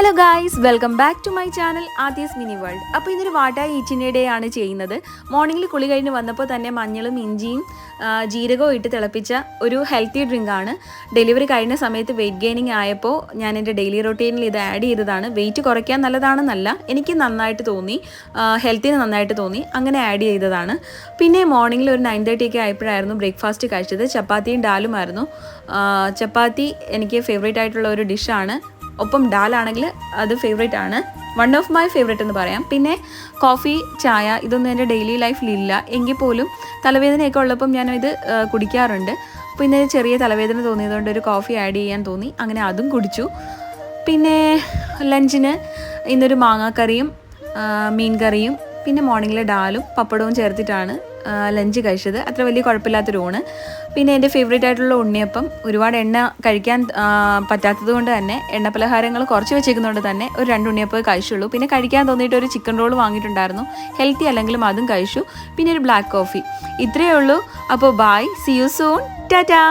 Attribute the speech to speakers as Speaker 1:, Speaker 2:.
Speaker 1: Hello guys, welcome back to my channel Aadya's mini world. അപ്പോൾ ഇന്നൊരു വാട്ട ഈച്ചിൻ്റെ day ആണ് ചെയ്യുന്നത്. മോർണിംഗിൽ കുളി കഴിഞ്ഞ് വന്നപ്പോൾ തന്നെ മഞ്ഞളും ഇഞ്ചിയും ജീരകവും ഇട്ട് തിളപ്പിച്ച ഒരു ഹെൽത്തി ഡ്രിങ്കാണ്. ഡെലിവറി കഴിഞ്ഞ സമയത്ത് വെയിറ്റ് ഗെയിനിങ് ആയപ്പോൾ ഞാൻ എൻ്റെ ഡെയിലി റൊട്ടീനിൽ ഇത് ആഡ് ചെയ്തതാണ്. വെയിറ്റ് കുറയ്ക്കാൻ നല്ലതാണെന്നല്ല, എനിക്ക് നന്നായിട്ട് തോന്നി, ഹെൽത്തിന് നന്നായിട്ട് തോന്നി, അങ്ങനെ ആഡ് ചെയ്തതാണ്. പിന്നെ മോർണിംഗിൽ ഒരു 9:30 ഒക്കെ ആയപ്പോഴായിരുന്നു ബ്രേക്ക്ഫാസ്റ്റ് കഴിച്ചത്. ചപ്പാത്തിയും ഡാലുമായിരുന്നു. ചപ്പാത്തി എനിക്ക് ഫേവറേറ്റ് ആയിട്ടുള്ള ഒരു ഡിഷാണ്. ഒപ്പം ഡാലാണെങ്കിൽ അത് ഫേവറേറ്റ് ആണ്, വൺ ഓഫ് മൈ ഫേവറേറ്റ് എന്ന് പറയാം. പിന്നെ കോഫി, ചായ ഇതൊന്നും എൻ്റെ ഡെയിലി ലൈഫിലില്ല. എങ്കിൽ പോലും തലവേദനയൊക്കെ ഉള്ളപ്പം ഞാനിത് കുടിക്കാറുണ്ട്. പിന്നെ ചെറിയ തലവേദന തോന്നിയതുകൊണ്ട് ഒരു കോഫി ആഡ് ചെയ്യാൻ തോന്നി, അങ്ങനെ അതും കുടിച്ചു. പിന്നെ ലഞ്ചിന് ഇന്നൊരു മാങ്ങാക്കറിയും മീൻ കറിയും പിന്നെ മോർണിംഗിൽ ഡാലും പപ്പടവും ചേർത്തിട്ടാണ് ലഞ്ച് കഴിച്ചത്. അത്ര വലിയ കുഴപ്പമില്ലാത്തൊരു ഊണ്. പിന്നെ എൻ്റെ ഫേവറേറ്റ് ആയിട്ടുള്ള ഉണ്ണിയപ്പം. ഒരുപാട് എണ്ണ കഴിക്കാൻ പറ്റാത്തത് കൊണ്ട് തന്നെ, എണ്ണ പലഹാരങ്ങൾ കുറച്ച് വെച്ചേക്കുന്നതുകൊണ്ട് തന്നെ ഒരു 2 ഉണ്ണിയപ്പം കഴിച്ചുള്ളൂ. പിന്നെ കഴിക്കാൻ തോന്നിയിട്ട് ഒരു ചിക്കൻ റോൾ വാങ്ങിയിട്ടുണ്ടായിരുന്നു. ഹെൽത്തി അല്ലെങ്കിലും അതും കഴിച്ചു. പിന്നെ ഒരു ബ്ലാക്ക് കോഫി. ഇത്രയേ ഉള്ളൂ. അപ്പോൾ bye, see you soon, Tata.